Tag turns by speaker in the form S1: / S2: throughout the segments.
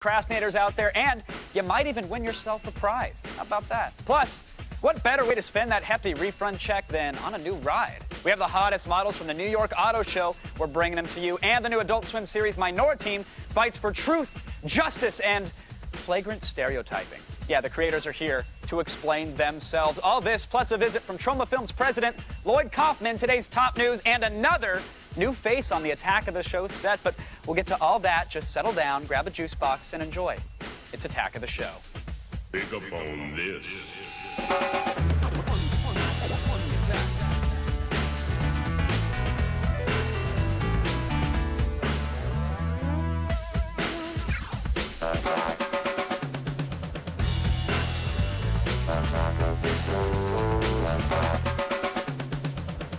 S1: Procrastinators out there, and you might even win yourself a prize. How about that? Plus, what better way to spend that hefty refund check than on a new ride? We have the hottest models from the New York Auto Show. We're bringing them to you. And the new Adult Swim series Minoriteam fights for truth, justice, and flagrant stereotyping. Yeah, the creators are here to explain themselves. All this, plus a visit from Troma Films president Lloyd Kaufman, today's top news, and another new face on the Attack of the Show set. But we'll get to all that. Just settle down, grab a juice box, and enjoy. It's Attack of the Show.
S2: Pick up on this.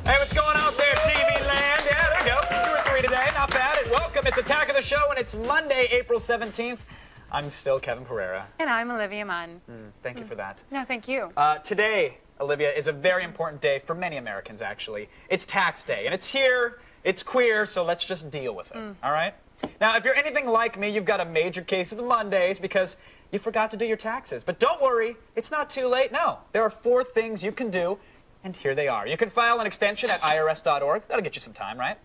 S1: Hey, what's going on there, TV land? Yeah, there we go. 2 or 3 today. Not bad. Welcome. It's Attack of the Show, and it's Monday, April 17th. I'm still Kevin Pereira.
S3: And I'm Olivia Munn.
S1: Thank you for that.
S3: No, thank you.
S1: Today, Olivia, is a very important day for many Americans, actually. It's tax day, and it's here, it's queer, so let's just deal with it, all right? Now, if you're anything like me, you've got a major case of the Mondays because you forgot to do your taxes. But don't worry, it's not too late. No, there are 4 things you can do, and here they are. You can file an extension at irs.org. That'll get you some time, right?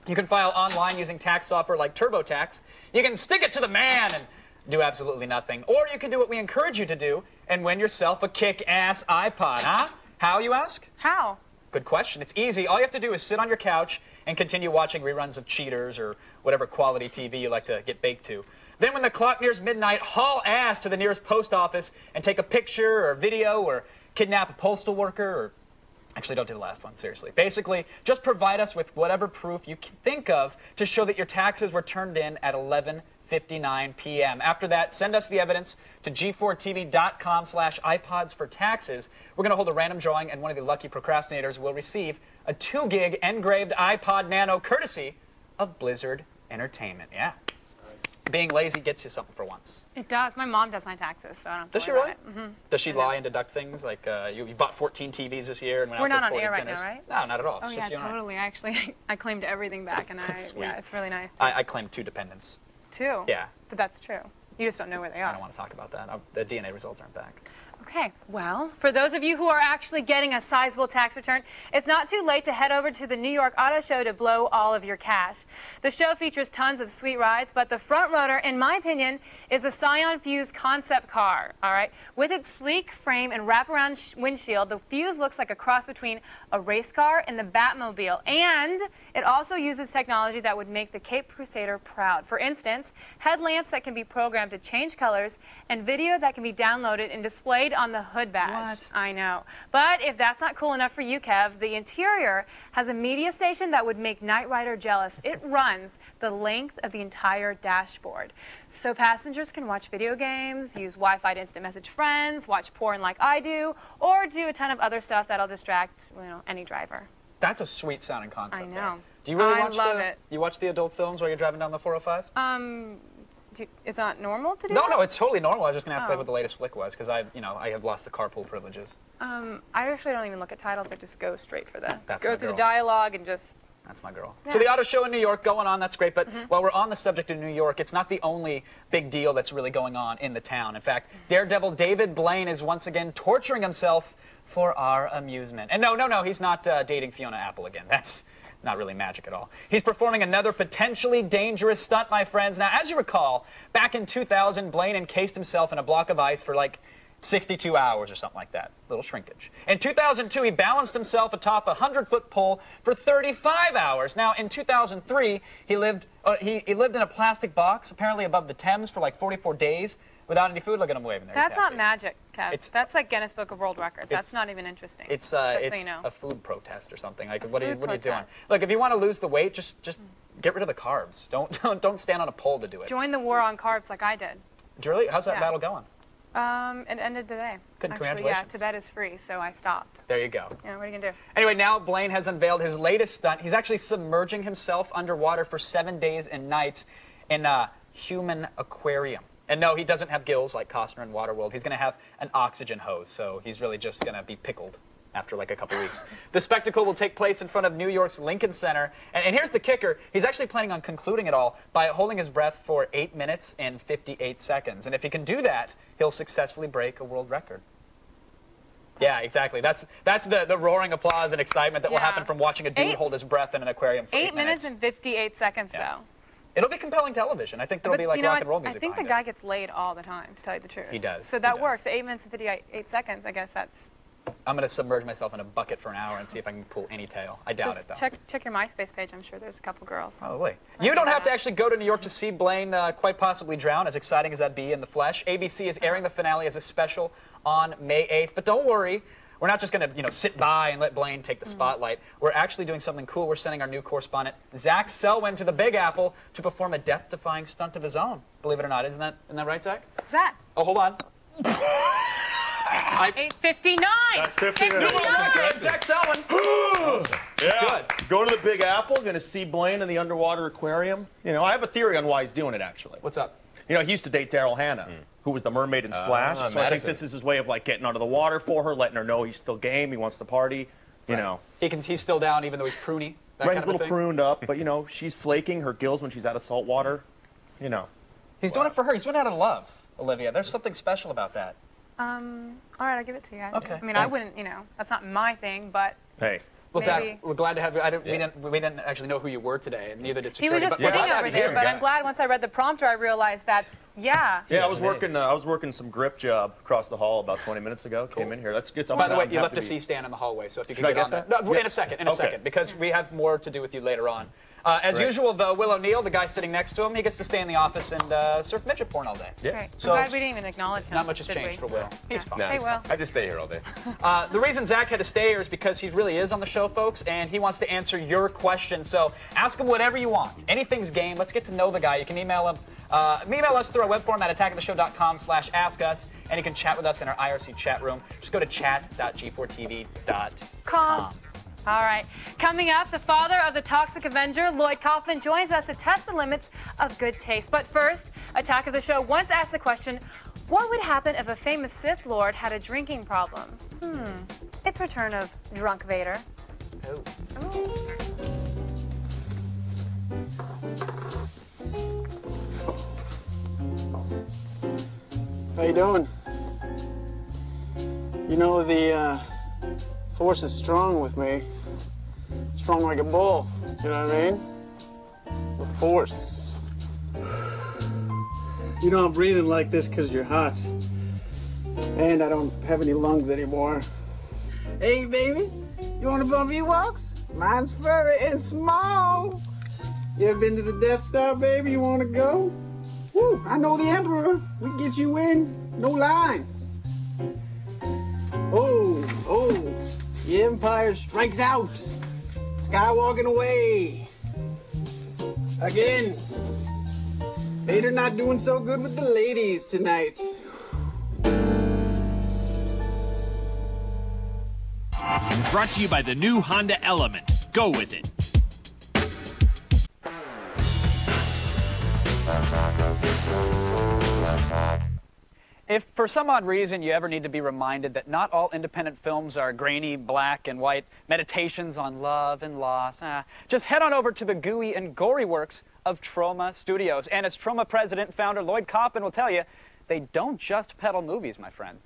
S1: You can file online using tax software like TurboTax. You can stick it to the man and do absolutely nothing. Or you can do what we encourage you to do and win yourself a kick-ass iPod, huh? How, you ask?
S3: How?
S1: Good question. It's easy. All you have to do is sit on your couch and continue watching reruns of Cheaters or whatever quality TV you like to get baked to. Then when the clock nears midnight, haul ass to the nearest post office and take a picture or video or kidnap a postal worker or... Actually, don't do the last one, seriously. Basically, just provide us with whatever proof you can think of to show that your taxes were turned in at 11:59 p.m. After that, send us the evidence to g4tv.com/iPods for taxes. We're going to hold a random drawing, and one of the lucky procrastinators will receive a 2-gig engraved iPod Nano courtesy of Blizzard Entertainment. Yeah. Being lazy gets you something for once.
S3: It does. My mom does my taxes, so I don't have to
S1: Does she
S3: worry
S1: really?
S3: about it.
S1: Does she lie and deduct things? Like you bought 14 TVs this year and went
S3: We're
S1: out
S3: not
S1: to
S3: on
S1: 40
S3: air right
S1: dinners.
S3: now, right?
S1: No, not at all.
S3: Oh,
S1: It's
S3: yeah,
S1: just you and I.
S3: totally. Actually, I claimed everything back, and
S1: That's sweet.
S3: yeah, it's really nice.
S1: I claimed 2 dependents.
S3: 2?
S1: Yeah.
S3: But that's true. You just don't know where they
S1: I
S3: are.
S1: don't want to talk about that. The DNA results aren't back.
S3: Okay, well, for those of you who are actually getting a sizable tax return, it's not too late to head over to the New York Auto Show to blow all of your cash. The show features tons of sweet rides, but the front runner, in my opinion, is the Scion Fuse concept car, all right? With its sleek frame and wraparound windshield, the Fuse looks like a cross between a race car and the Batmobile, and it also uses technology that would make the Cape Crusader proud. For instance, headlamps that can be programmed to change colors and video that can be downloaded and displayed on the hood badge.
S1: What?
S3: I know. But if that's not cool enough for you, Kev, the interior has a media station that would make Knight Rider jealous. It runs the length of the entire dashboard. So passengers can watch video games, use Wi-Fi to instant message friends, watch porn like I do, or do a ton of other stuff that'll distract, any driver.
S1: That's a sweet sounding concept.
S3: I know.
S1: There. Do you really
S3: I
S1: watch
S3: love it.
S1: You watch the adult films while you're driving down the 405?
S3: It's not normal to do
S1: No,
S3: that?
S1: no, it's totally normal. I was just gonna ask
S3: Oh.
S1: what the latest flick was because I have lost the carpool privileges.
S3: I actually don't even look at titles. I just go straight for the
S1: That's
S3: go
S1: my
S3: through
S1: girl.
S3: the dialogue and just.
S1: That's my girl.
S3: Yeah.
S1: So the auto show in New York going on, that's great. But while we're on the subject of New York, it's not the only big deal that's really going on in the town. In fact, Daredevil David Blaine is once again torturing himself for our amusement. And no, he's not dating Fiona Apple again. That's not really magic at all. He's performing another potentially dangerous stunt, my friends. Now, as you recall, back in 2000, Blaine encased himself in a block of ice for like 62 hours or something like that. Little shrinkage. In 2002, he balanced himself atop a 100-foot pole for 35 hours. Now, in 2003, he lived in a plastic box, apparently above the Thames, for like 44 days without any food. Look at him waving there.
S3: That's
S1: He's
S3: not
S1: happy.
S3: magic, Kev. That's like Guinness Book of World Records. That's not even interesting.
S1: It's
S3: just
S1: it's
S3: so you know.
S1: a food protest or something. Like, what are you doing?
S3: protest.
S1: Look, if you want to lose the weight, just get rid of the carbs. Don't stand on a pole to do it.
S3: Join the war on carbs like I did.
S1: Really? How's that
S3: Yeah.
S1: battle going?
S3: It ended today.
S1: Good,
S3: Actually,
S1: congratulations.
S3: yeah, Tibet is free, so I stopped.
S1: There you go.
S3: Yeah, what are you gonna do?
S1: Anyway, now Blaine has unveiled his latest stunt. He's actually submerging himself underwater for 7 days and nights in a human aquarium. And no, he doesn't have gills like Costner in Waterworld. He's going to have an oxygen hose, so he's really just going to be pickled after like a couple weeks. The spectacle will take place in front of New York's Lincoln Center. And here's the kicker. He's actually planning on concluding it all by holding his breath for 8 minutes and 58 seconds. And if he can do that, he'll successfully break a world record. Yeah, exactly. That's the roaring applause and excitement that will happen from watching a dude hold his breath in an aquarium for 8 minutes.
S3: 8 minutes and 58 seconds, though.
S1: It'll be compelling television. I think there'll be like rock and roll music.
S3: I think the guy gets laid all the time, to tell you the truth.
S1: He does.
S3: So that works. 8 minutes and 58 seconds, I guess that's...
S1: I'm going to submerge myself in a bucket for an hour and see if I can pull any tail. I doubt it, though.
S3: Check your MySpace page. I'm sure there's a couple girls.
S1: Probably. You don't have to actually go to New York to see Blaine quite possibly drown, as exciting as that be in the flesh. ABC is airing the finale as a special on May 8th. But don't worry. We're not just going to, sit by and let Blaine take the spotlight. We're actually doing something cool. We're sending our new correspondent, Zach Selwyn, to the Big Apple to perform a death-defying stunt of his own. Believe it or not. Isn't that right, Zach?
S3: Zach.
S1: Oh, hold on.
S3: 8:59.
S4: That's 59.
S1: Zach Selwyn.
S4: Yeah.
S1: Good.
S4: Going to the Big Apple, going to see Blaine in the underwater aquarium. I have a theory on why he's doing it, actually.
S1: What's up?
S4: He used to date Daryl Hannah, who was the mermaid in Splash. So I think this is his way of getting under the water for her, letting her know he's still game, he wants to party.
S1: He's still down, even though he's pruny.
S4: He's a little pruned up, but she's flaking her gills when she's out of salt water.
S1: He's doing it for her. He's doing it out of love, Olivia. There's something special about that.
S3: All right, I'll give it to you guys.
S1: Okay.
S3: I mean,
S1: Thanks.
S3: I wouldn't, that's not my thing, but.
S4: Hey.
S1: Well,
S3: maybe.
S1: Zach, we're glad to have you. We didn't actually know who you were today, and neither did
S3: He
S1: security.
S3: was just sitting over there, but I'm glad once I read the prompter, I realized that,
S4: Yeah, I was working some grip job across the hall about 20 minutes ago. Came in here. That's good.
S1: By the way, you left a C-stand in the hallway, so if you could get on that. No, in a second, because we have more to do with you later on. As usual, though, Will O'Neill, the guy sitting next to him, he gets to stay in the office and surf midget porn all day.
S4: Yeah.
S3: Great.
S1: So
S3: I'm glad we didn't even acknowledge him.
S1: Not much has changed for Will. He's fine.
S3: Hey, Will.
S5: I just stay here all day.
S1: The reason Zach had to stay here is because he really is on the show, folks, and he wants to answer your questions. So ask him whatever you want. Anything's game. Let's get to know the guy. You can email him. Email us through our web form at attackoftheshow.com/askus, and you can chat with us in our IRC chat room. Just go to chat.g4tv.com.
S3: All right. Coming up, the father of the Toxic Avenger, Lloyd Kaufman, joins us to test the limits of good taste. But first, Attack of the Show once asked the question, what would happen if a famous Sith Lord had a drinking problem? It's return of Drunk Vader.
S1: Oh.
S6: How you doing? The Force is strong with me. Strong like a bull. You know what I mean? The Force. I'm breathing like this because you're hot. And I don't have any lungs anymore. Hey, baby. You want to bump E-Walks? Mine's furry and small. You ever been to the Death Star, baby? You want to go? Woo, I know the Emperor. We can get you in. No lines. Oh, the Empire strikes out. Skywalking away. Again. Vader not doing so good with the ladies tonight.
S7: Brought to you by the new Honda Element. Go with it.
S1: If for some odd reason you ever need to be reminded that not all independent films are grainy black and white meditations on love and loss, just head on over to the gooey and gory works of Troma Studios. And as Troma president and founder Lloyd Kaufman will tell you, they don't just peddle movies, my friend.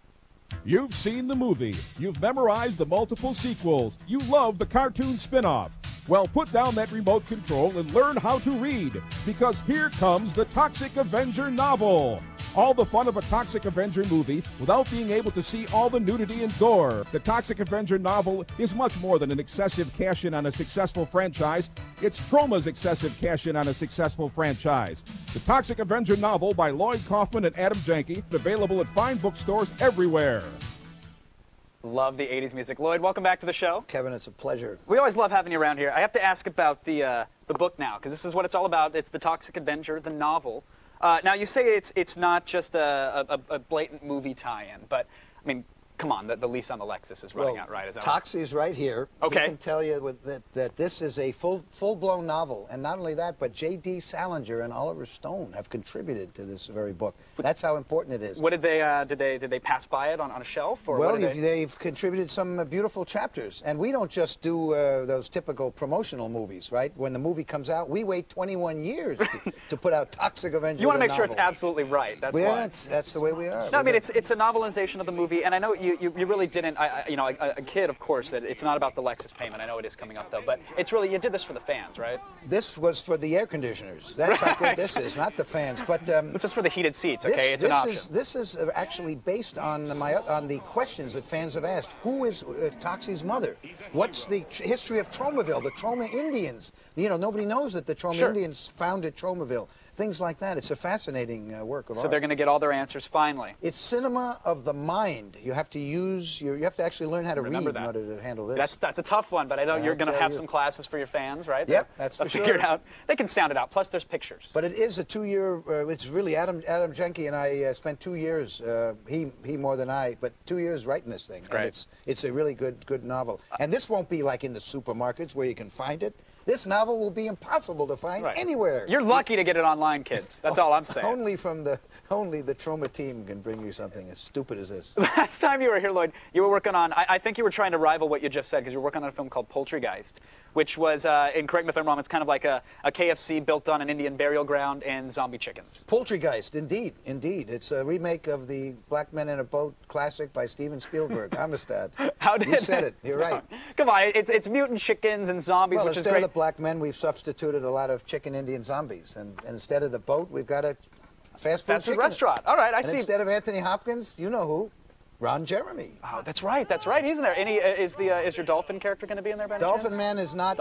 S8: You've seen the movie. You've memorized the multiple sequels. You love the cartoon spin-off. Well, put down that remote control and learn how to read, because here comes the Toxic Avenger novel. All the fun of a Toxic Avenger movie without being able to see all the nudity and gore. The Toxic Avenger novel is much more than an excessive cash-in on a successful franchise. It's Troma's excessive cash-in on a successful franchise. The Toxic Avenger novel by Lloyd Kaufman and Adam Janke, available at fine bookstores everywhere.
S1: Love the 80s music. Lloyd, welcome back to the show.
S9: Kevin, it's a pleasure.
S1: We always love having you around here. I have to ask about the book now, because this is what it's all about. It's the Toxic Avenger, the novel. Now, you say it's not just a blatant movie tie-in, but, I mean, come on, the lease on the Lexus is running out, right? Is that
S5: Toxie's right here.
S1: Okay.
S5: He can tell you that this is a full-blown novel. And not only that, but J.D. Salinger and Oliver Stone have contributed to this very book. That's how important it is.
S1: What did they pass by it on a shelf? Or
S5: well,
S1: what
S5: they've contributed some beautiful chapters. And we don't just do those typical promotional movies, right? When the movie comes out, we wait 21 years to put out Toxic Avenger.
S1: You want to make sure it's absolutely right. That's why.
S5: That's the way we are.
S1: No, I mean, it's a novelization of the movie, and I know you really didn't, a kid, of course, that it's not about the Lexus payment. I know it is coming up, though, but it's really, you did this for the fans, right?
S5: This was for the air conditioners. That's how good this is, not the fans. But
S1: this is for the heated seats, okay? It's an option.
S5: This is actually based on the questions that fans have asked. Who is Toxie's mother? What's the history of Tromaville, the Troma Indians? Nobody knows that the Troma Indians founded Tromaville. Things like that. It's a fascinating work of art.
S1: So they're going to get all their answers finally.
S5: It's cinema of the mind. You have to use you have to actually learn how to read in order to handle this.
S1: That's a tough one, but I know you're going to have some classes for your fans, right?
S5: Yep, that's for sure.
S1: Figure it out. They can sound it out. Plus, there's pictures.
S5: But it is a 2-year. It's really Adam Jenke and I spent 2 years. He more than I, but 2 years writing this thing.
S1: It's great.
S5: And it's a really good novel. And this won't be like in the supermarkets where you can find it. This novel will be impossible to find anywhere.
S1: You're lucky to get it online, kids. That's all I'm saying.
S5: Only the Troma team can bring you something as stupid as this.
S1: Last time you were here, Lloyd, you were working on, I think you were trying to rival what you just said, because you were working on a film called Poultrygeist, which was, and correct me if I'm wrong, it's kind of like a KFC built on an Indian burial ground and zombie chickens.
S5: Poultrygeist, indeed. It's a remake of the Black Men in a Boat classic by Steven Spielberg. Amistad. You said it. You're right.
S1: Come on, it's mutant chickens and zombies, which is great.
S5: Instead of the black men, we've substituted a lot of chicken Indian zombies. And instead of the boat, we've got a fast food
S1: restaurant. All right, I see.
S5: Instead of Anthony Hopkins, you know who? Ron Jeremy.
S1: Oh, that's right. He's in there. Is your Dolphin character going to be in there by any chance?
S5: Dolphin Man is not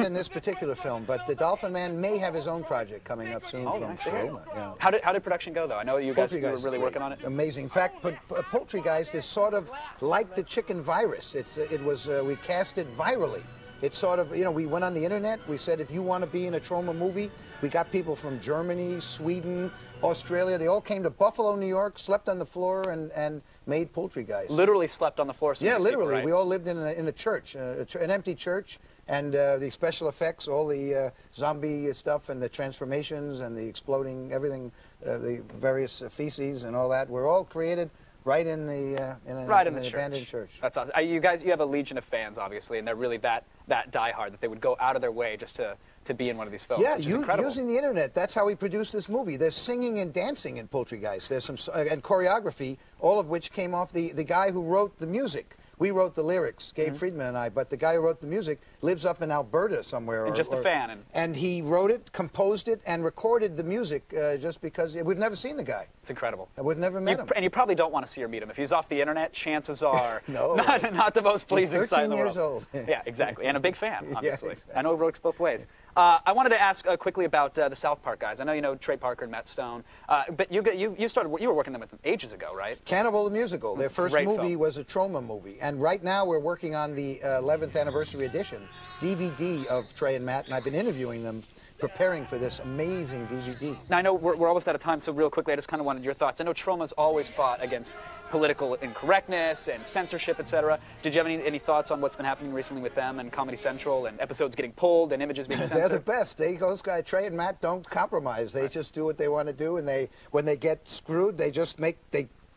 S5: in this particular film, but the Dolphin Man may have his own project coming up soon from Torrone. Yeah.
S1: How did production go, though? I know you guys were really working on it.
S5: Amazing. In fact, Poultrygeist is sort of like the chicken virus. We cast it virally. It's sort of, we went on the internet. We said, if you want to be in a Troma movie, we got people from Germany, Sweden, Australia. They all came to Buffalo, New York, slept on the floor, and made Poultrygeist.
S1: Literally slept on the floor.
S5: Yeah, literally.
S1: People, right?
S5: We all lived in a church, an empty church, and the special effects, all the zombie stuff, and the transformations, and the exploding everything, the various feces and all that, were all created right in the abandoned church.
S1: That's awesome. You guys, you have a legion of fans, obviously, and they're really that diehard that they would go out of their way just to be in one of these films.
S5: Yeah, using the internet. That's how we produced this movie. There's singing and dancing in Poultrygeist. There's some and choreography, all of which came off the guy who wrote the music. We wrote the lyrics, Gabe Friedman and I, but the guy who wrote the music lives up in Alberta somewhere.
S1: And just a fan.
S5: And he wrote it, composed it, and recorded the music just because we've never seen the guy.
S1: It's incredible.
S5: We've never met him.
S1: And you probably don't want to see or meet him. If he's off the internet, chances are
S5: no,
S1: not the most pleasing sight in the world.
S5: He's 13 years old.
S1: Yeah, exactly. And a big fan, obviously.
S5: Yeah, exactly.
S1: I know it works both ways. I wanted to ask quickly about the South Park guys. I know you know Trey Parker and Matt Stone, but you were working with them ages ago, right?
S5: Cannibal the Musical. Their first movie was a Troma movie, and right now we're working on the 11th anniversary edition DVD of Trey and Matt, and I've been interviewing them, preparing for this amazing DVD.
S1: Now, I know we're almost out of time, so real quickly, I just kind of wanted your thoughts. I know Troma's always fought against political incorrectness and censorship, etc. Did you have any thoughts on what's been happening recently with them and Comedy Central and episodes getting pulled and images being censored?
S5: They're the best. Those guys, Trey and Matt, don't compromise. They just do what they want to do, and when they get screwed, they just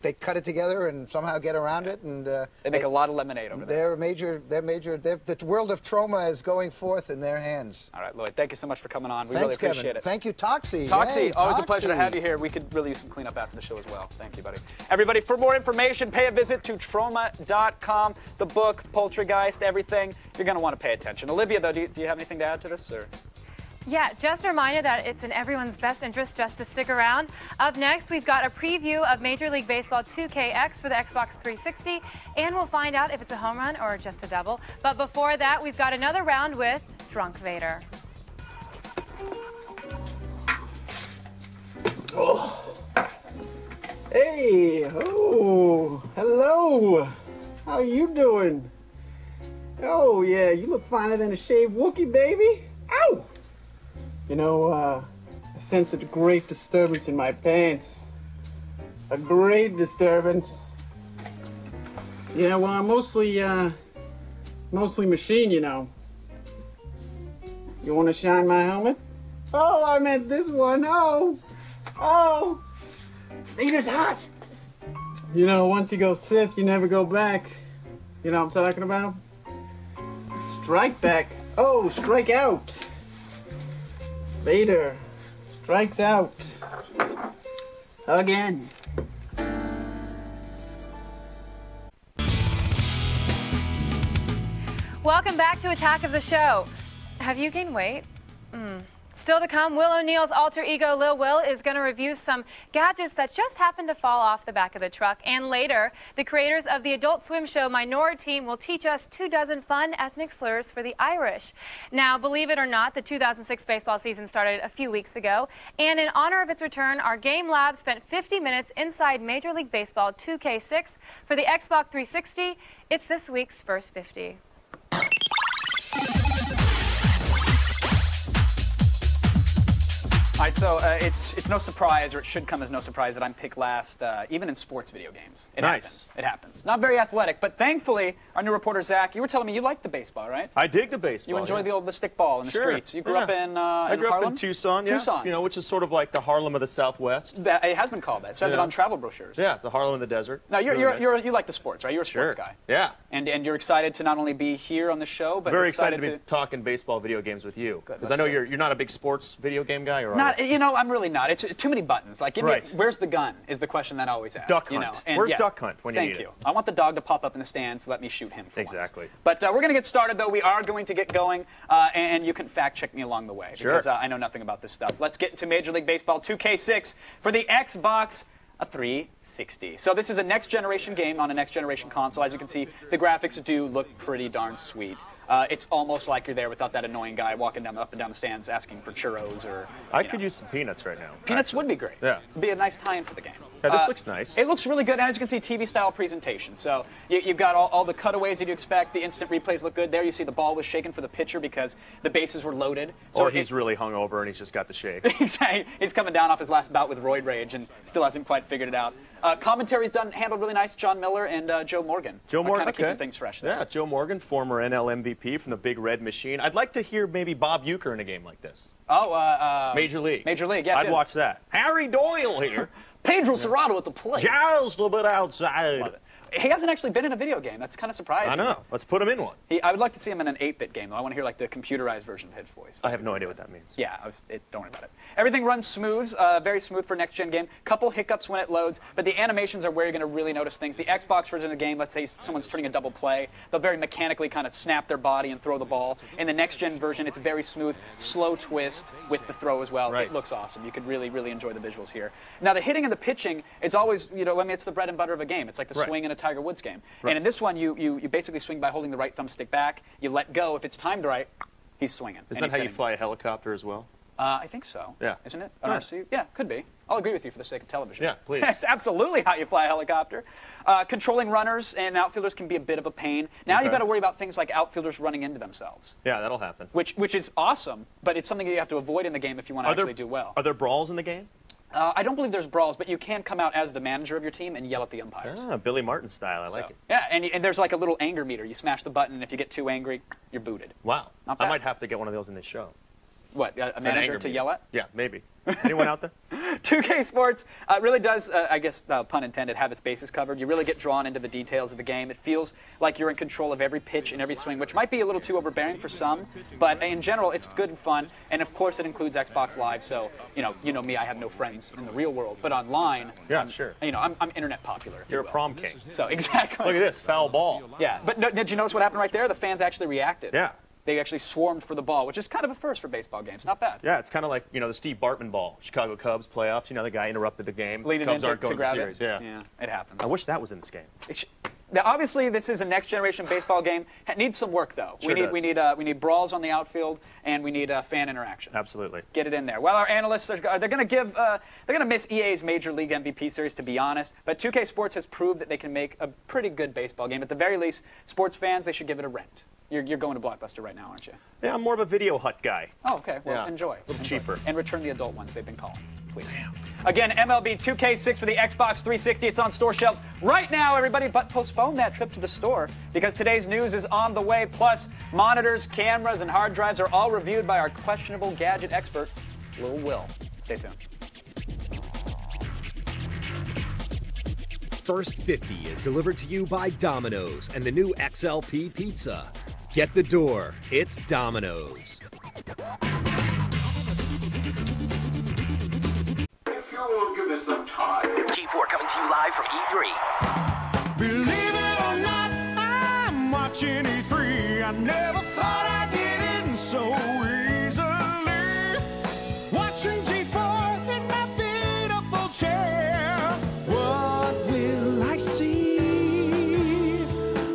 S5: they cut it together and somehow get around it, and
S1: they make a lot of lemonade over there.
S5: The world of Troma is going forth in their hands.
S1: All right, Lloyd, thank you so much for coming on. We
S5: Thanks,
S1: really appreciate
S5: Kevin.
S1: it.
S5: Thank you, Toxie.
S1: Toxie, always a pleasure to have you here. We could really use some cleanup after the show as well. Thank you, buddy. Everybody, for more information, pay a visit to Troma.com. The book, Poultrygeist, everything. You're going to want to pay attention. Olivia, though, do you have anything to add to this? Or?
S3: Yeah, just a reminder that it's in everyone's best interest just to stick around. Up next, we've got a preview of Major League Baseball 2KX for the Xbox 360, and we'll find out if it's a home run or just a double. But before that, we've got another round with Drunk Vader.
S6: Oh. Hey, oh, hello. How are you doing? Oh, yeah, you look finer than a shaved Wookiee, baby. Ow! You know, I sense a great disturbance in my pants. A great disturbance. Yeah, well, I'm mostly machine, you know. You want to shine my helmet? Oh, I meant this one. Oh. Vader's hot. You know, once you go Sith, you never go back. You know what I'm talking about? Strike back. Oh, strike out. Vader strikes out. Again.
S3: Welcome back to Attack of the Show. Have you gained weight? Still to come, Will O'Neill's alter ego Lil Will is going to review some gadgets that just happened to fall off the back of the truck. And later, the creators of the Adult Swim show Minoriteam will teach us 24 fun ethnic slurs for the Irish. Now, believe it or not, the 2006 baseball season started a few weeks ago. And in honor of its return, our game lab spent 50 minutes inside Major League Baseball 2K6 for the Xbox 360. It's this week's First 50.
S1: All right, so it's no surprise, or it should come as no surprise, that I'm picked last, even in sports video games. It happens. It happens. Not very athletic, but thankfully, our new reporter, Zach, you were telling me you liked the baseball, right?
S4: I dig the baseball.
S1: You enjoy the stick ball in the streets. You grew up in
S4: I grew
S1: Harlem?
S4: up in Tucson, yeah.
S1: Tucson.
S4: You know, which is sort of like the Harlem of the Southwest.
S1: It has been called that. It says it on travel brochures.
S4: Yeah, the Harlem of the desert.
S1: Now, you like the sports, right? You're a sports guy.
S4: Yeah.
S1: And you're excited to not only be here on the show, but
S4: very excited to be talking baseball video games with you. Because I know you're not a big sports video game guy, or
S1: not. You know, I'm really not. It's too many buttons. Like, give me, where's the gun? Is the question that I always ask.
S4: Duck hunt.
S1: You know? And
S4: where's Duck Hunt when you need it?
S1: Thank you. I want the dog to pop up in the stands. Let me shoot him for
S4: Exactly.
S1: once. But we're going to get started, though. We are going to get going, and you can fact check me along the way because I know nothing about this stuff. Let's get into Major League Baseball 2K6 for the Xbox 360. So this is a next-generation game on a next-generation console. As you can see, the graphics do look pretty darn sweet. It's almost like you're there without that annoying guy walking up and down the stands asking for churros or.
S4: I could use some peanuts right now.
S1: Peanuts would be great.
S4: Yeah.
S1: It'd be a nice tie-in for the game.
S4: Yeah, this looks nice.
S1: It looks really good. And as you can see, TV-style presentation. So you've got all the cutaways that you expect. The instant replays look good. There you see the ball was shaken for the pitcher because the bases were loaded. So
S4: or he's really hungover and he's just got the shake.
S1: Exactly. He's coming down off his last bout with roid rage and still hasn't quite figured it out. Commentary's handled really nice. John Miller and Joe Morgan.
S4: Joe Morgan,
S1: kind of keeping things fresh there.
S4: Yeah, Joe Morgan, former NL MVP from the Big Red Machine. I'd like to hear maybe Bob Uecker in a game like this.
S1: Oh,
S4: Major League.
S1: Major League, yes.
S4: I'd watch that. Harry Doyle here.
S1: Pedro Serrano at the plate.
S4: Just a little bit outside.
S1: Love it. He hasn't actually been in a video game. That's kind of surprising.
S4: I know. Let's put him in one.
S1: I would like to see him in an 8-bit game, though. I want to hear like the computerized version of his voice.
S4: I have no idea what that means.
S1: Yeah, don't worry about it. Everything runs smooth, very smooth for next-gen game. Couple hiccups when it loads, but the animations are where you're going to really notice things. The Xbox version of the game, let's say someone's turning a double play, they'll very mechanically kind of snap their body and throw the ball. In the next-gen version, it's very smooth, slow twist with the throw as well.
S4: Right.
S1: It looks awesome. You could really, really enjoy the visuals here. Now, the hitting and the pitching is always, it's the bread and butter of a game. It's like the swing in a Tiger Woods game. Right. And in this one, you basically swing by holding the right thumbstick back. You let go. If it's timed right, he's swinging.
S4: Isn't that how you fly a helicopter as well?
S1: I think so.
S4: Yeah.
S1: Isn't it? An RC? Yeah, could be. I'll agree with you for the sake of television.
S4: Yeah, please.
S1: That's absolutely how you fly a helicopter. Controlling runners and outfielders can be a bit of a pain. Now you've got to worry about things like outfielders running into themselves.
S4: Yeah, that'll happen.
S1: Which is awesome, but it's something that you have to avoid in the game if you want to actually do well.
S4: Are there brawls in the game?
S1: I don't believe there's brawls, but you can come out as the manager of your team and yell at the umpires.
S4: Ah, Billy Martin style. I like it.
S1: Yeah, and there's like a little anger meter. You smash the button, and if you get too angry, you're booted.
S4: Wow.
S1: Not bad.
S4: I might have to get one of those in this show.
S1: What, a manager to yell at?
S4: Yeah, maybe. Anyone out there?
S1: 2K Sports really does, I guess, pun intended, have its bases covered. You really get drawn into the details of the game. It feels like you're in control of every pitch and every swing, which might be a little too overbearing for some, but in general, it's good and fun. And of course, it includes Xbox Live. So, you know me, I have no friends in the real world, but online,
S4: sure.
S1: I'm internet popular.
S4: You're a prom king.
S1: So exactly.
S4: Look at this foul ball.
S1: Yeah, but did you notice what happened right there? The fans actually reacted.
S4: Yeah.
S1: They actually swarmed for the ball, which is kind of a first for baseball games. Not bad.
S4: Yeah, it's kind of like, the Steve Bartman ball, Chicago Cubs playoffs. The guy interrupted the game.
S1: Leaning
S4: Cubs
S1: in
S4: aren't going
S1: to grab
S4: to the series.
S1: it.
S4: Yeah,
S1: it happens.
S4: I wish that was in this game.
S1: Now, obviously, this is a next-generation baseball game. It needs some work, though.
S4: Sure
S1: we need brawls on the outfield, and we need fan interaction.
S4: Absolutely.
S1: Get it in there. Well, our analysts they're going to miss EA's Major League MVP series, to be honest. But 2K Sports has proved that they can make a pretty good baseball game. At the very least, sports fans, they should give it a rent. You're going to Blockbuster right now, aren't you?
S4: Yeah, I'm more of a Video Hut guy.
S1: Oh, okay. Well,
S4: yeah.
S1: enjoy.
S4: A little cheaper.
S1: And return the adult ones they've been calling. please. Again, MLB 2K6 for the Xbox 360. It's on store shelves right now, everybody. But postpone that trip to the store because today's news is on the way. Plus, monitors, cameras, and hard drives are all reviewed by our questionable gadget expert, Lil Will. Stay tuned.
S9: First 50 is delivered to you by Domino's and the new XLP pizza. Get the door. It's Domino's.
S2: Give us some time.
S10: G4 coming to you live from E3.
S11: Believe it or not, I'm watching E3. I never thought I did it so easily. Watching G4 in my beat-up chair. What will I see?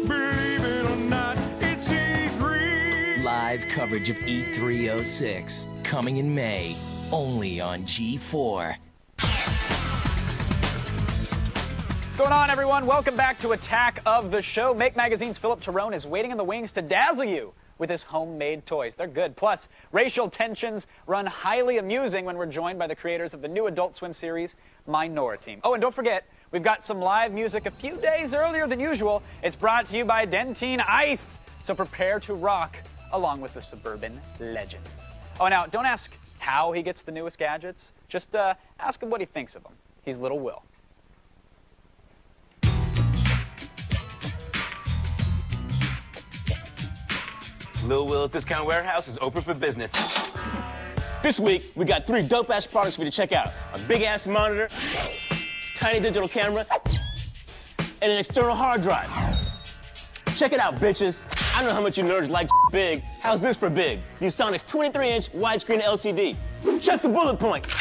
S11: Believe it or not, it's E3.
S10: Live coverage of E306 coming in May, only on G4.
S1: What's going on, everyone? Welcome back to Attack of the Show. Make Magazine's Phillip Torrone is waiting in the wings to dazzle you with his homemade toys. They're good. Plus, racial tensions run highly amusing when we're joined by the creators of the new Adult Swim series, Minoriteam. Oh, and don't forget, we've got some live music a few days earlier than usual. It's brought to you by Dentine Ice. So prepare to rock along with the suburban legends. Oh, now, don't ask how he gets the newest gadgets. Just ask him what he thinks of them. He's Lil Will.
S12: Lil Will's Discount Warehouse is open for business. This week, we got 3 dope-ass products for you to check out. A big-ass monitor, tiny digital camera, and an external hard drive. Check it out, bitches. I know how much you nerds like big. How's this for big? Use Sonic's 23-inch widescreen LCD. Check the bullet points.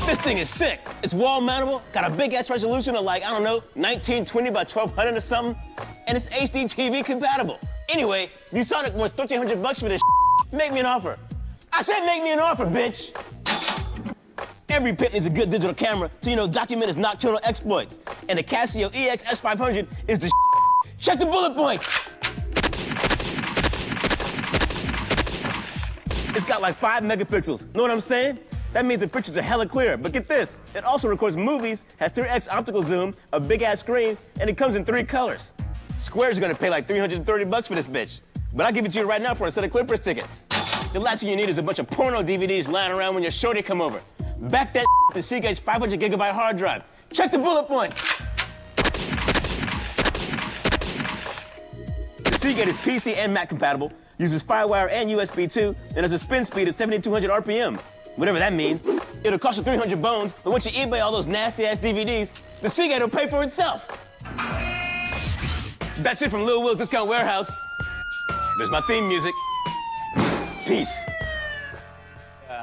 S12: This thing is sick. It's wall mountable, got a big ass resolution of like, I don't know, 1920 by 1200 or something, and it's HD TV compatible. Anyway, ViewSonic wants $1,300 for this. Make me an offer. I said make me an offer, bitch. Every pit needs a good digital camera to, document its nocturnal exploits. And the Casio EX S500 is the Check the bullet points. It's got like 5 megapixels. Know what I'm saying? That means the pictures are hella clear. But get this, it also records movies, has 3x optical zoom, a big ass screen, and it comes in 3 colors. Square's gonna pay like $330 for this bitch. But I'll give it to you right now for a set of Clippers tickets. The last thing you need is a bunch of porno DVDs lying around when your shorty come over. Back that to Seagate's 500 gigabyte hard drive. Check the bullet points. The Seagate is PC and Mac compatible, uses FireWire and USB 2, and has a spin speed of 7,200 RPM. Whatever that means. It'll cost you 300 bones, but once you eBay all those nasty-ass DVDs, the Seagate will pay for itself. That's it from Lil Will's Discount Warehouse. There's my theme music. Peace.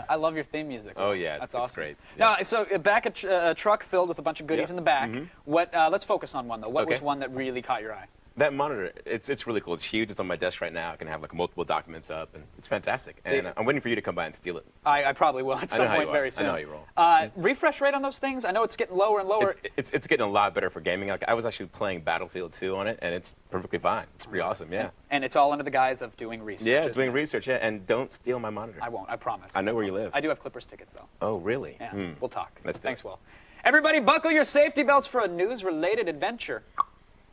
S1: I love your theme music.
S13: Oh, yeah.
S1: That's
S13: it's
S1: awesome.
S13: great. Yeah.
S1: Now, so back a truck filled with a bunch of goodies in the back.
S13: Mm-hmm.
S1: What? Let's focus on one, though. What
S13: Okay.
S1: was one that really caught your eye?
S13: That monitor, it's really cool. It's huge. It's on my desk right now. I can have like multiple documents up, and it's fantastic. And I'm waiting for you to come by and steal it.
S1: I probably will at some point very soon.
S13: I know how you roll.
S1: Refresh rate on those things? I know it's getting lower and lower.
S13: It's getting a lot better for gaming. Like, I was actually playing Battlefield 2 on it, and it's perfectly fine. It's pretty awesome, yeah.
S1: And it's all under the guise of doing research.
S13: Yeah,
S1: isn't
S13: doing
S1: it?
S13: research, yeah. And don't steal my monitor.
S1: I won't, I promise.
S13: I know where you live.
S1: I do have Clippers tickets, though.
S13: Oh, really?
S1: Yeah, we'll talk.
S13: Thanks,
S1: Will. Everybody, buckle your safety belts for a news-related adventure.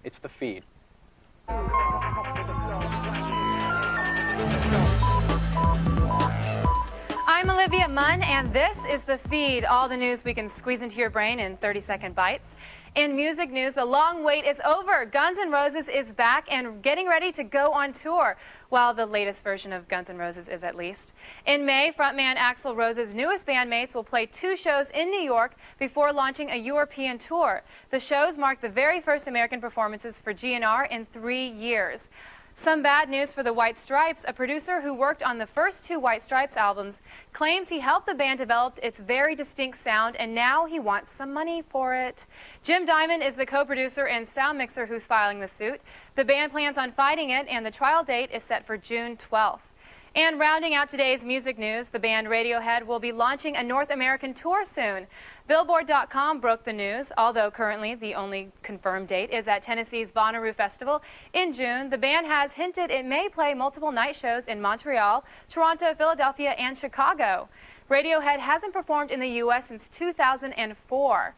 S1: It's The Feed.
S3: I'm Olivia Munn, and this is The Feed, all the news we can squeeze into your brain in 30-second bites. In music news, the long wait is over. Guns N' Roses is back and getting ready to go on tour. Well, the latest version of Guns N' Roses is, at least. In May, frontman Axl Rose's newest bandmates will play 2 shows in New York before launching a European tour. The shows mark the very first American performances for GNR in 3 years. Some bad news for the White Stripes. A producer who worked on the first 2 White Stripes albums claims he helped the band develop its very distinct sound, and now he wants some money for it. Jim Diamond is the co-producer and sound mixer who's filing the suit. The band plans on fighting it, and the trial date is set for June 12th. And rounding out today's music news, the band Radiohead will be launching a North American tour soon. Billboard.com broke the news, although currently the only confirmed date is at Tennessee's Bonnaroo Festival in June. The band has hinted it may play multiple night shows in Montreal, Toronto, Philadelphia, and Chicago. Radiohead hasn't performed in the U.S. since 2004.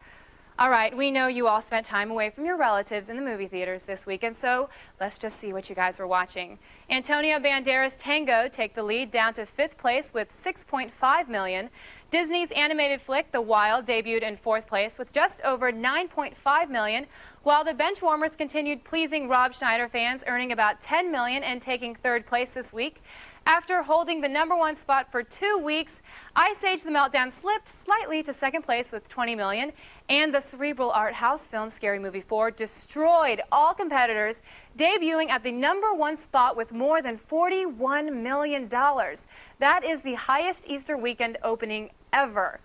S3: All right, we know you all spent time away from your relatives in the movie theaters this weekend, so let's just see what you guys were watching. Antonio Banderas' Tango take the lead down to 5th place with $6.5 million. Disney's animated flick The Wild debuted in 4th place with just over $9.5 million, while the Benchwarmers continued pleasing Rob Schneider fans, earning about $10 million and taking 3rd place this week. After holding the #1 spot for 2 weeks, Ice Age The Meltdown slipped slightly to 2nd place with $20 million, and the cerebral art house film Scary Movie 4 destroyed all competitors, debuting at the #1 spot with more than $41 million. That is the highest Easter weekend opening ever.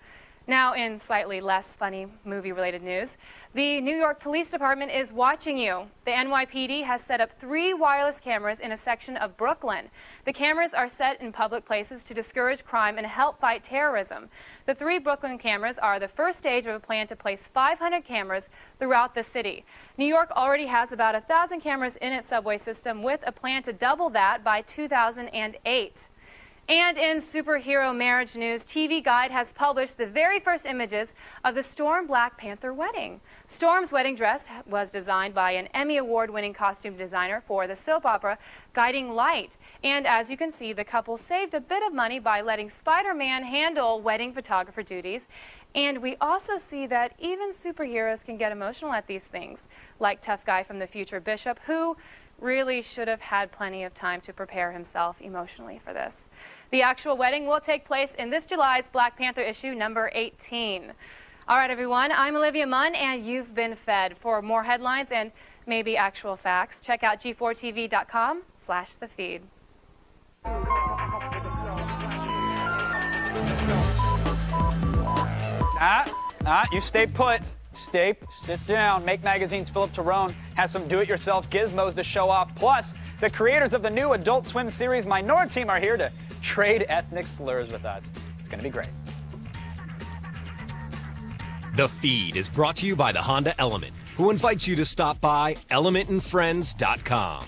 S3: Now, in slightly less funny movie-related news, the New York Police Department is watching you. The NYPD has set up 3 wireless cameras in a section of Brooklyn. The cameras are set in public places to discourage crime and help fight terrorism. The 3 Brooklyn cameras are the first stage of a plan to place 500 cameras throughout the city. New York already has about 1,000 cameras in its subway system, with a plan to double that by 2008. And in superhero marriage news, TV Guide has published the very first images of the Storm Black Panther wedding. Storm's wedding dress was designed by an Emmy Award-winning costume designer for the soap opera Guiding Light. And as you can see, the couple saved a bit of money by letting Spider-Man handle wedding photographer duties. And we also see that even superheroes can get emotional at these things, like tough guy from the future Bishop, who really should have had plenty of time to prepare himself emotionally for this. The actual wedding will take place in this July's Black Panther issue number 18. All right, everyone, I'm Olivia Munn, and you've been fed. For more headlines and maybe actual facts, check out g4tv.com/thefeed.
S1: You stay put. Sit down. Make Magazine's Phillip Torrone has some do-it-yourself gizmos to show off. Plus, the creators of the new Adult Swim series Minoriteam are here to trade ethnic slurs with us. It's going to be great.
S9: The Feed is brought to you by the Honda Element, who invites you to stop by elementandfriends.com.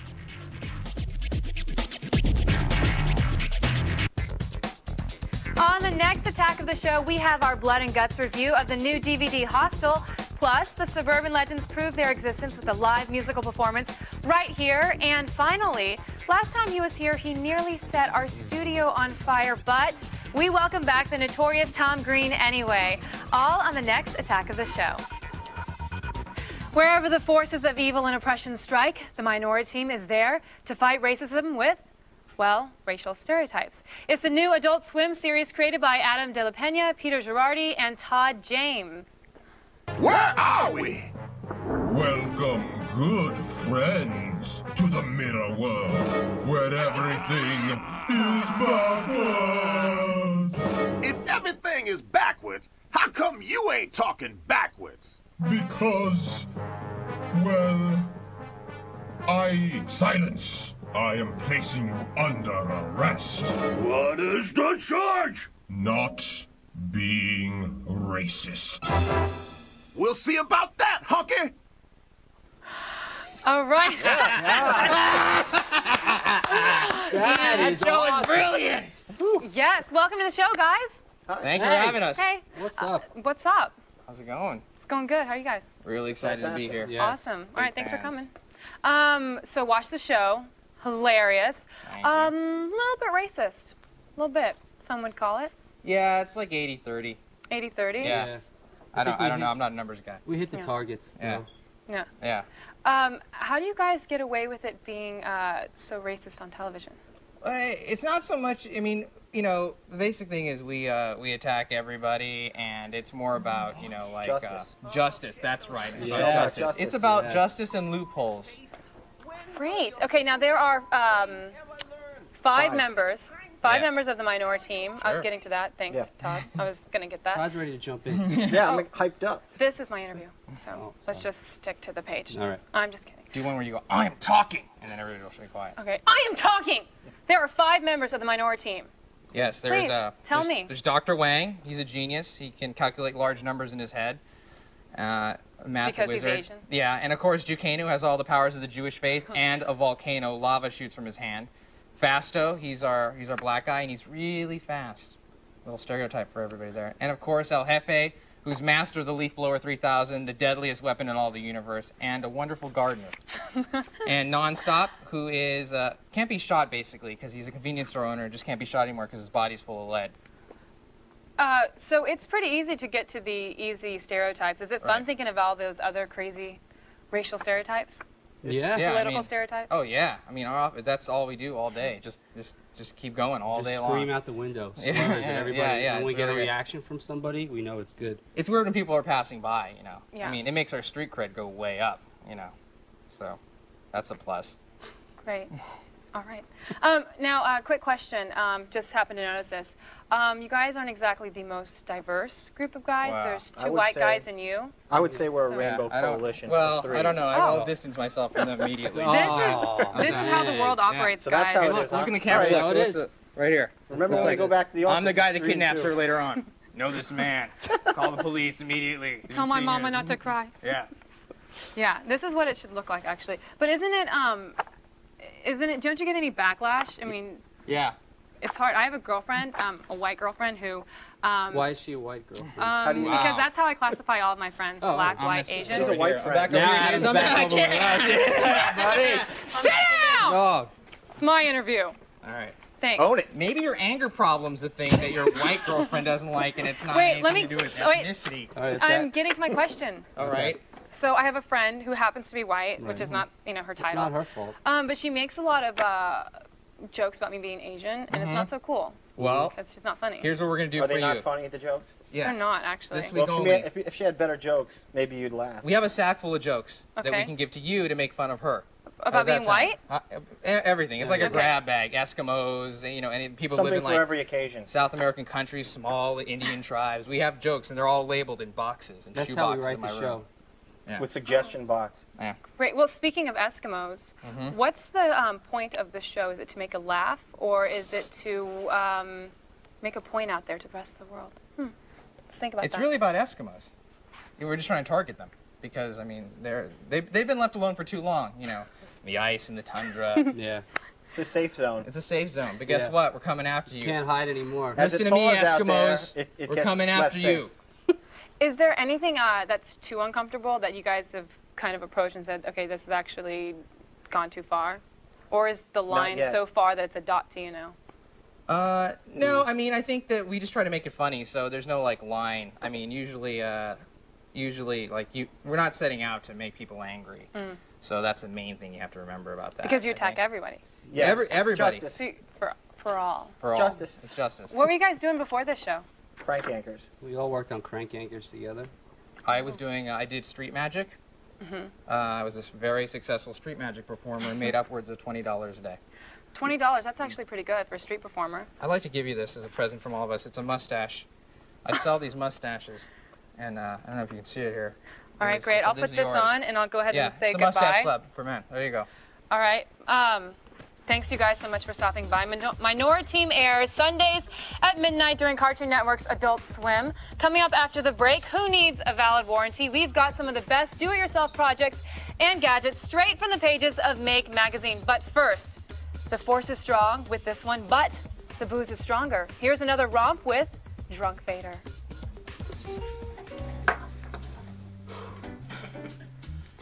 S3: On the next attack of the show, we have our blood and guts review of the new DVD Hostel. Plus, the Suburban Legends prove their existence with a live musical performance right here. And finally, last time he was here, he nearly set our studio on fire, but we welcome back the notorious Tom Green anyway. All on the next attack of the show. Wherever the forces of evil and oppression strike, the Minoriteam is there to fight racism with, well, racial stereotypes. It's the new Adult Swim series created by Adam De La Pena, Peter Girardi, and Todd James.
S11: Where are we? Welcome, good friends, to the mirror world, where everything is backwards.
S2: If everything is backwards, how come you ain't talking backwards?
S11: Because, well, silence. I am placing you under arrest.
S2: What is the charge?
S11: Not being racist.
S2: We'll see about that, hunky!
S3: All right.
S14: That is awesome.
S2: Brilliant!
S3: Yes, welcome to the show, guys.
S14: Thank you for having us.
S3: Hey.
S14: What's up?
S3: What's up?
S14: How's it going?
S3: It's going good. How are you guys?
S14: Really excited to be here.
S3: Yes. Awesome. All right, thanks for coming. So watch the show. Hilarious. A little bit racist. A little bit, some would call it.
S14: Yeah, it's like 80-30.
S3: 80-30?
S14: Yeah. I don't know. I'm not a numbers guy.
S15: We hit the targets.
S3: Yeah.
S14: Yeah.
S3: How do you guys get away with it being so racist on television?
S14: It's not so much, I mean, you know, the basic thing is we attack everybody, and it's more about, you know, like...
S15: Justice.
S14: Justice, that's right. It's about
S15: Yes.
S14: justice. It's about justice and loopholes.
S3: Great. Okay, now there are five members. Five members of the Minoriteam. I was getting to that. Thanks, Todd. I was going to get that.
S15: Todd's ready to jump in.
S16: Yeah, I'm hyped up.
S3: This is my interview, so let's just stick to the page.
S15: All right.
S3: I'm just kidding.
S14: Do one where you go, I am talking, and then everybody will be quiet.
S3: Okay, I am talking. There are 5 members of the Minoriteam.
S14: Yes,
S3: Please, tell me.
S14: There's Dr. Wang. He's a genius. He can calculate large numbers in his head. Math
S3: Because he's
S14: wizard.
S3: Asian.
S14: Yeah, and of course Duquesne has all the powers of the Jewish faith, and a volcano. Lava shoots from his hand. Fasto, he's our black guy, and he's really fast. Little stereotype for everybody there. And of course El Jefe, who's master of the Leaf Blower 3000, the deadliest weapon in all the universe, and a wonderful gardener. And Nonstop, who is can't be shot basically because he's a convenience store owner and just can't be shot anymore because his body's full of lead.
S3: So it's pretty easy to get to the easy stereotypes. Is it fun thinking of all those other crazy racial stereotypes?
S14: Yeah.
S3: Political stereotypes?
S14: Oh yeah. I mean, that's all we do all day. Just keep going all day long.
S15: Scream out the window. Slurs at everybody.
S14: Yeah,
S15: When we get a reaction from somebody, we know it's good.
S14: It's weird when people are passing by, you know.
S3: Yeah.
S14: I mean, it makes our street cred go way up, you know. So, that's a plus.
S3: Great. All right. Now, quick question. Just happened to notice this. You guys aren't exactly the most diverse group of guys.
S14: Wow.
S3: There's 2 white guys and you.
S4: I would say we're a rainbow
S14: I don't-
S4: coalition.
S14: Well,
S4: of 3.
S14: I don't know. I'll distance myself from them immediately.
S3: This is how the world operates,
S4: So
S3: guys.
S4: that's how it
S14: Look,
S4: is.
S14: look in the
S4: All
S14: camera.
S4: right,
S14: Look,
S4: how it
S14: look
S4: is.
S14: at- right here.
S4: Remember
S14: It's
S4: when we go back to the office?
S14: I'm the guy that
S4: it's 3 and
S14: kidnaps
S4: 2.
S14: her later on. Know this man. Call the police immediately.
S3: Tell my mama not to cry.
S14: Yeah.
S3: Yeah, this is what it should look like, actually. But isn't it, don't you get any backlash? I mean,
S14: Yeah.
S3: it's hard. I have a girlfriend, a white girlfriend who,
S15: Why is she a white girl?
S3: because that's how I classify all of my friends,
S15: Oh,
S3: black,
S14: I'm
S3: white,
S14: a-
S3: Asian.
S4: She's a white
S14: I'm
S4: friend.
S14: back over
S15: Now
S14: here.
S15: Adam's
S14: I'm
S15: back
S14: back.
S15: over
S14: Yeah.
S3: Sit down!
S15: Oh,
S3: It's my interview.
S14: All right.
S3: Thanks.
S14: Own it. Maybe your anger problem's the thing that your white girlfriend doesn't like, and it's not
S3: Wait,
S14: anything
S3: let me-
S14: to do with
S3: wait.
S14: ethnicity.
S15: all right,
S3: I'm getting to my question.
S14: All right.
S3: So I have a friend who happens to be white, which
S15: Right.
S3: is not, her
S15: it's
S3: title.
S15: not her fault.
S3: But she makes a lot of jokes about me being Asian, and it's not so cool.
S14: Well,
S3: Because she's not funny.
S14: here's what we're gonna do
S4: Are
S14: for
S4: they
S14: you.
S4: not funny, the jokes?
S14: Yeah.
S3: They're not, actually.
S14: This week
S4: Well,
S14: only.
S4: if she had better jokes, maybe you'd laugh.
S14: We have a sack full of jokes that we
S3: Okay.
S14: can give to you to make fun of her.
S3: About
S14: How's that
S3: being
S14: sound?
S3: white?
S14: Everything. It's like a
S3: Okay.
S14: grab bag. Eskimos, any people
S4: Something
S14: live in
S4: for
S14: like
S4: every occasion.
S14: South American countries, small Indian tribes. We have jokes, and they're all labeled in boxes and
S15: That's
S14: shoe
S15: how we
S14: boxes
S15: write
S14: in my
S15: the
S14: room.
S15: show.
S14: Yeah.
S4: With suggestion box.
S14: Yeah.
S3: Great. Well, speaking of Eskimos, what's the point of the show? Is it to make a laugh, or is it to make a point out there to the rest of the world? Let's think about
S14: It's
S3: that.
S14: really about Eskimos. We're just trying to target them because I mean they've been left alone for too long. You know, the ice and the tundra.
S15: Yeah.
S4: It's a safe zone.
S14: It's a safe zone. But guess
S15: Yeah.
S14: what? We're coming after you.
S15: Can't hide anymore.
S4: As
S14: Listen
S4: it
S14: to me,
S4: thaws out there,
S14: Eskimos.
S4: it
S14: We're
S4: gets
S14: coming
S4: less
S14: after you.
S3: Is there anything that's too uncomfortable that you guys have kind of approached and said, okay, this has actually gone too far? Or is the line
S4: yet.
S3: so far that it's a dot to you now?
S14: No, I mean, I think that we just try to make it funny, so there's no, like, line. I mean, usually, like, we're not setting out to make people angry. So that's the main thing you have to remember about that.
S3: Because you
S14: I
S3: attack
S14: think.
S3: everybody.
S4: Yes, it's
S14: everybody.
S4: justice.
S3: So for all.
S14: For all.
S4: Justice.
S14: It's justice.
S3: What were you guys doing before this show?
S4: Crank anchors.
S15: We all worked on crank anchors together.
S14: I was doing, I did street magic. I was this very successful street magic performer and made upwards of $20 a day.
S3: $20, that's actually pretty good for a street performer.
S14: I'd like to give you this as a present from all of us. It's a mustache. I sell these mustaches, and I don't know if you can see it here.
S3: All right, great. I'll put
S14: is
S3: this
S14: yours.
S3: on, and I'll go ahead
S14: Yeah,
S3: and say
S14: it's a
S3: goodbye.
S14: mustache club for men. There you go.
S3: All right. Thanks you guys so much for stopping by. Minoriteam airs Sundays at midnight during Cartoon Network's Adult Swim. Coming up after the break, who needs a valid warranty? We've got some of the best do-it-yourself projects and gadgets straight from the pages of Make magazine. But first, the force is strong with this one, but the booze is stronger. Here's another romp with Drunk Vader.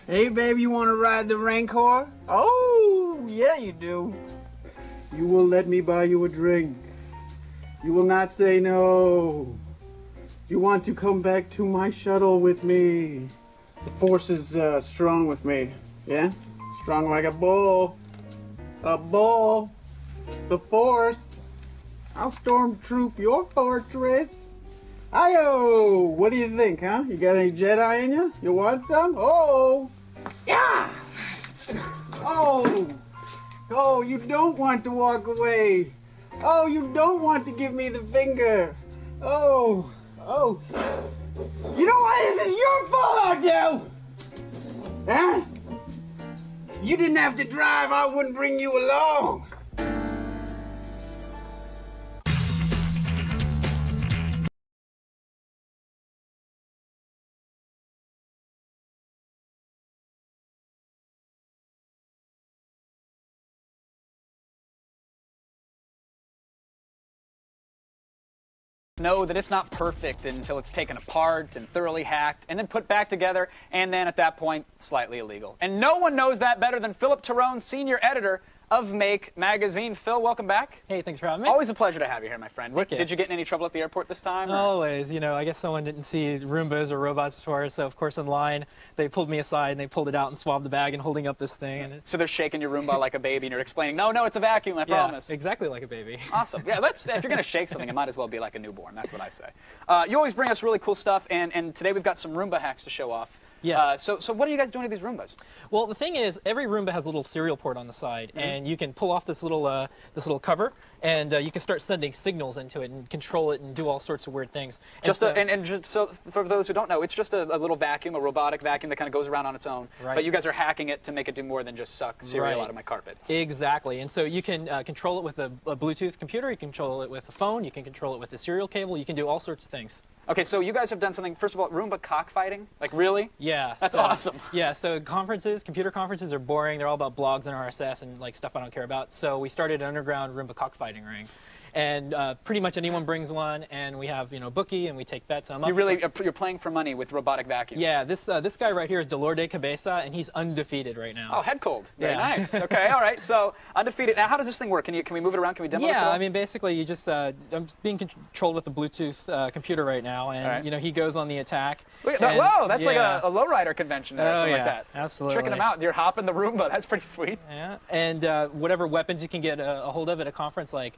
S6: Hey, baby, you want to ride the Rancor? Oh, yeah, you do. You will let me buy you a drink. You will not say no. You want to come back to my shuttle with me. The force is strong with me. Yeah? Strong like a bull. A bull. The force. I'll stormtroop your fortress. Ayo! What do you think, huh? You got any Jedi in you? You want some? Oh! Yeah! Oh! Oh, you don't want to walk away. Oh, you don't want to give me the finger. Oh! Oh! You know what? This is your fault, aren't you? Huh? You didn't have to drive, I wouldn't bring you along.
S1: Know that it's not perfect until it's taken apart and thoroughly hacked and then put back together, and then at that point, slightly illegal. And no one knows that better than Phillip Torrone, senior editor of Make Magazine. Phil, welcome back.
S16: Hey, thanks for having me.
S1: Always a pleasure to have you here, my friend.
S16: Okay.
S1: Did you get in any trouble at the airport this time? Or?
S16: Always. You know, I guess someone didn't see Roombas or robots before, so of course in line, they pulled me aside and they pulled it out and swabbed the bag and holding up this thing. And
S1: so they're shaking your Roomba like a baby and you're explaining, no, it's a vacuum, I promise.
S16: Exactly like a baby.
S1: Awesome. Yeah, if you're going to shake something, it might as well be like a newborn. That's what I say. You always bring us really cool stuff, and today we've got some Roomba hacks to show off.
S16: Yes.
S1: So what are you guys doing to these Roombas?
S16: Well, the thing is, every Roomba has a little serial port on the side, and you can pull off this little cover, and you can start sending signals into it and control it and do all sorts of weird things.
S1: So for those who don't know, it's just a little vacuum, a robotic vacuum that kind of goes around on its own.
S16: Right.
S1: But you guys are hacking it to make it do more than just suck cereal out of my carpet.
S16: Exactly. And so you can control it with a Bluetooth computer, you can control it with a phone, you can control it with a serial cable, you can do all sorts of things.
S1: Okay, so you guys have done something, first of all, Roomba cockfighting? Like, really?
S16: Yeah.
S1: That's awesome.
S16: Yeah, so computer conferences are boring. They're all about blogs and RSS and like stuff I don't care about. So we started an underground Roomba cockfighting ring. And pretty much anyone brings one, and we have, bookie, and we take bets.
S1: You're playing for money with robotic vacuums.
S16: Yeah, this guy right here is Dolor de Cabeza, and he's undefeated right now.
S1: Oh, head cold. Very nice. Okay, all right. So undefeated. Now, how does this thing work? Can we move it around? Can we demo this?
S16: Yeah, I mean, basically, you just I'm being controlled with a Bluetooth computer right now, and he goes on the attack.
S1: Whoa, that's like a lowrider convention or something like that.
S16: Absolutely.
S1: Tricking them out. You're hopping the Roomba. That's pretty sweet.
S16: Yeah, and whatever weapons you can get a hold of at a conference, like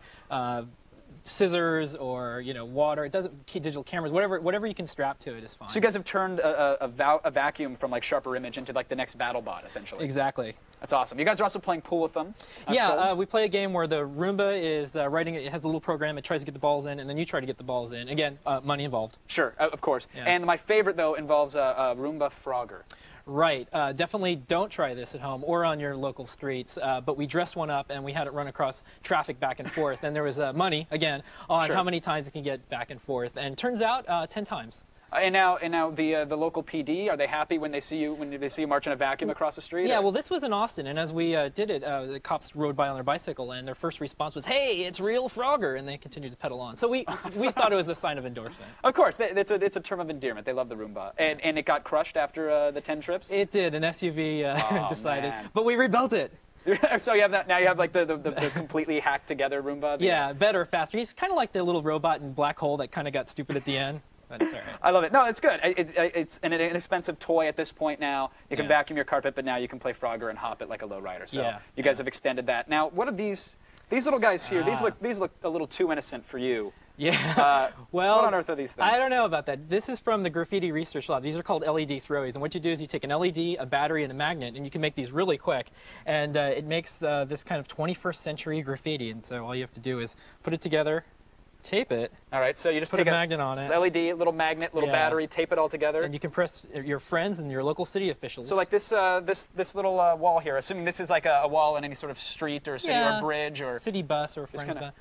S16: scissors or water. It doesn't digital cameras. Whatever you can strap to it is fine.
S1: So you guys have turned a vacuum from like sharper image into like the next battle bot essentially.
S16: Exactly.
S1: That's awesome. You guys are also playing pool with them.
S16: We play a game where the Roomba is writing. It has a little program. It tries to get the balls in, and then you try to get the balls in. Again, money involved.
S1: Sure, of course.
S16: Yeah.
S1: And my favorite though involves a Roomba Frogger.
S16: Right. Definitely don't try this at home or on your local streets. But we dressed one up and we had it run across traffic back and forth. And there was money, again, on how many times it can get back and forth. And turns out 10 times.
S1: And now the local PD, are they happy when they see you marching a vacuum across the street?
S16: Yeah, well, this was in Austin, and as we did it, the cops rode by on their bicycle, and their first response was, "Hey, it's real Frogger," and they continued to pedal on. So we thought it was a sign of endorsement.
S1: Of course, it's a term of endearment. They love the Roomba, and it got crushed after the 10 trips.
S16: It did. An SUV decided, but we rebuilt it.
S1: So you have that now. You have like the completely hacked together Roomba.
S16: Yeah, better, faster. He's kind of like the little robot in Black Hole that kind of got stupid at the end. But it's all right.
S1: I love it. No, it's good. It's an inexpensive toy at this point now. You can vacuum your carpet, but now you can play Frogger and hop it like a lowrider. So you guys have extended that. Now, what are these little guys here? These look a little too innocent for you.
S16: Yeah. Well,
S1: what on earth are these things?
S16: I don't know about that. This is from the Graffiti Research Lab. These are called LED throwies. And what you do is you take an LED, a battery, and a magnet, and you can make these really quick. And it makes this kind of 21st century graffiti. And so all you have to do is put it together, tape it.
S1: All right, so you just
S16: put
S1: take
S16: a magnet on it.
S1: LED, little magnet, little battery, tape it all together.
S16: And you can press your friends and your local city officials.
S1: So like this little wall here, assuming this is like a wall in any sort of street or city or bridge or
S16: city bus or friends bus.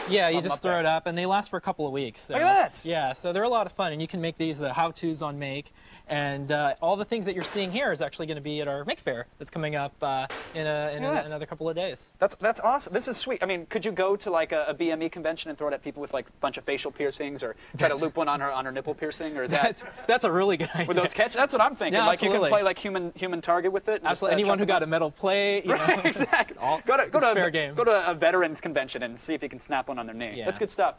S16: Yeah, you just throw it up, and they last for a couple of weeks. So,
S1: look at that!
S16: Yeah, so they're a lot of fun, and you can make these how-tos on Make. And all the things that you're seeing here is actually going to be at our Make Fair that's coming up in another couple of days.
S1: That's awesome. This is sweet. I mean, could you go to like a BME convention and throw it at people with like a bunch of facial piercings, or try to loop one on her nipple piercing, or is
S16: that's a really good idea.
S1: With those catch? That's what I'm thinking.
S16: Yeah,
S1: like
S16: absolutely.
S1: You can play like human target with it.
S16: Absolutely. Anyone who got a metal plate,
S1: right, exactly.
S16: Go to
S1: a veterans convention and see if you can snap one on their knee.
S16: Yeah.
S1: That's good stuff.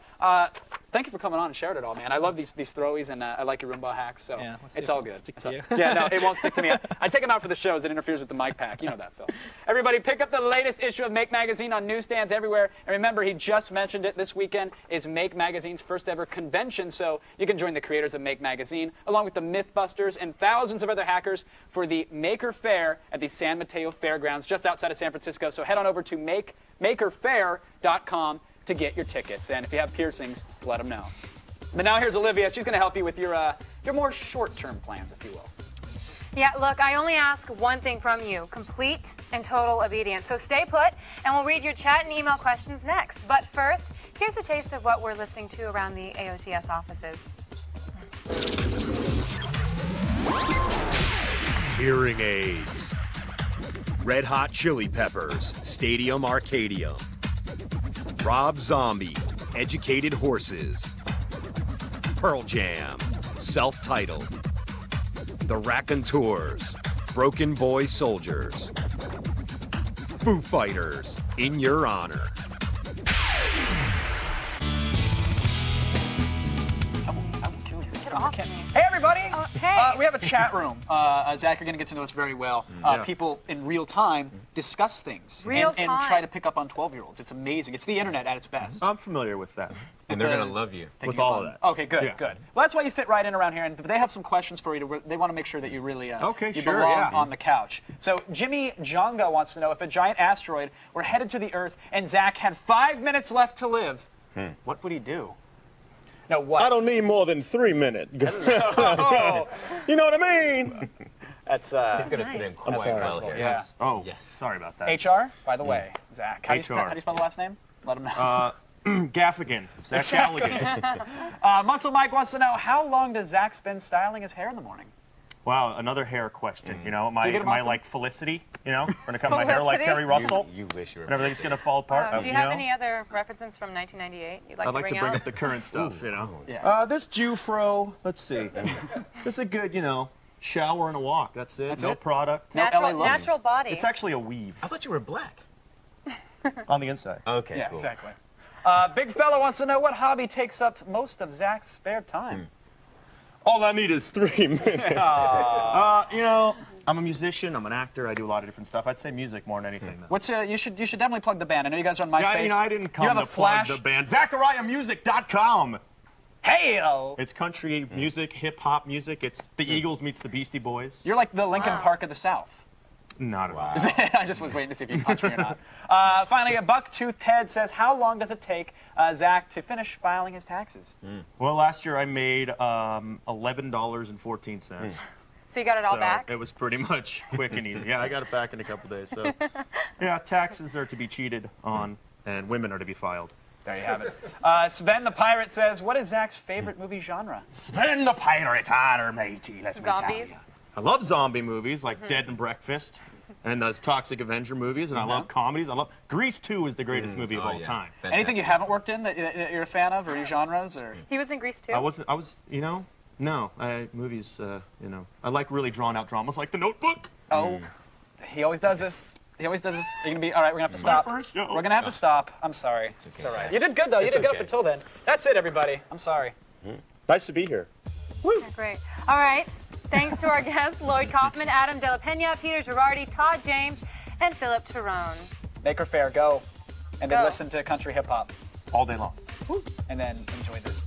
S1: Thank you for coming on and sharing it all, man. I love these throwies, and I like your Roomba hacks, so it's all good. Yeah, no, it won't stick to me. I take them out for the shows. It interferes with the mic pack. You know that, Phil. Everybody, pick up the latest issue of Make Magazine on newsstands everywhere. And remember, he just mentioned it. This weekend is Make Magazine's first ever convention, so you can join the creators of Make Magazine, along with the Mythbusters and thousands of other hackers for the Maker Fair at the San Mateo Fairgrounds, just outside of San Francisco. So head on over to makerfair.com to get your tickets. And if you have piercings, let them know. But now here's Olivia. She's going to help you with your more short-term plans, if you will.
S3: Yeah, look, I only ask one thing from you, complete and total obedience. So stay put, and we'll read your chat and email questions next. But first, here's a taste of what we're listening to around the AOTS offices.
S9: Hearing aids. Red Hot Chili Peppers, Stadium Arcadium. Rob Zombie, Educated Horses. Pearl Jam, Self-Titled. The Raconteurs, Broken Boy Soldiers. Foo Fighters, In Your Honor.
S1: Hey, everybody!
S3: Hey!
S1: We have a chat room. Zach, you're going to get to know us very well. People in real time discuss things and try to pick up on 12-year-olds. It's amazing. It's the internet at its best.
S4: I'm familiar with that.
S13: And they're going to love you.
S4: With all of that.
S1: Okay, good, good. Well, that's why you fit right in around here. And they have some questions for you. They want to make sure that you really belong on the couch. So Jimmy Jonga wants to know, if a giant asteroid were headed to the Earth and Zach had 5 minutes left to live, what would he do? No, what?
S4: I don't need more than 3 minutes. You know what I mean?
S1: That's
S13: He's going to fit in quite well here.
S1: Yeah.
S4: Oh, yes. Sorry about that.
S1: HR, by the way, Zach. How do you spell the last name? Let him know.
S4: Gaffigan. Zach Galligan.
S1: Muscle Mike wants to know, how long does Zach spend styling his hair in the morning?
S4: Wow, another hair question. You know,
S1: Do you get 'em
S4: my
S1: often?
S4: like Felicity, you know, going to cut my hair like Terry Russell.
S13: You wish you were.
S4: And everything's going to fall apart.
S3: Do you have any other references from 1998 you'd like
S4: I'd
S3: to
S4: like
S3: bring
S4: to bring
S3: out?
S4: up the current stuff, you know.
S1: Yeah.
S4: This Jufro, let's see. This is a good, you know, shower and a walk. That's it. No product.
S3: Natural body.
S4: It's actually a weave.
S13: I thought you were black.
S4: On the inside.
S13: Okay,
S1: Yeah,
S13: cool.
S1: exactly. Big Fella wants to know, what hobby takes up most of Zach's spare time?
S4: All I need is 3 minutes. You know, I'm a musician. I'm an actor. I do a lot of different stuff. I'd say music more than anything. Though.
S1: What's you should definitely plug the band. I know you guys are on MySpace.
S4: Yeah, you know, I didn't come
S1: you have
S4: to
S1: a flash.
S4: plug the band. ZachariahMusic.com.
S1: Hey-o!
S4: It's country music, hip hop music. It's the Eagles meets the Beastie Boys.
S1: You're like the Linkin Park of the South.
S4: Not at all.
S1: I just was waiting to see if you punch me or not. Finally, a Bucktooth Ted says, how long does it take Zach to finish filing his taxes?
S4: Well, last year I made $11.14.
S3: So you got it all back?
S4: It was pretty much quick and easy. Yeah, I got it back in a couple days. So, yeah, taxes are to be cheated on, and women are to be filed.
S1: There you have it. Sven the Pirate says, what is Zach's favorite movie genre?
S4: Sven the Pirate, honor matey. Let me tell
S3: Zombies?
S4: you. I love zombie movies like Dead and Breakfast and those Toxic Avenger movies, and I love comedies. I love Grease 2 is the greatest movie of all time.
S1: Fantastic. Anything you haven't worked in that you're a fan of, or any genres? Or
S3: He was in Grease too.
S4: I was, you know, no, movies, you know, I like really drawn out dramas like The Notebook.
S1: Oh, he always does this. He always does this. You're gonna be all right. We're gonna have to stop. We're gonna have to stop. I'm sorry. It's all right. You did good though. You did good up until then. That's it, everybody. I'm sorry.
S4: Nice to be here.
S3: Yeah, great. All right. Thanks to our guests, Lloyd Kaufman, Adam De La Pena, Peter Girardi, Todd James, and Phillip Torrone.
S1: Make her fair. Go. And then
S3: Go.
S1: listen to country hip hop.
S4: All day long.
S1: And then enjoy this.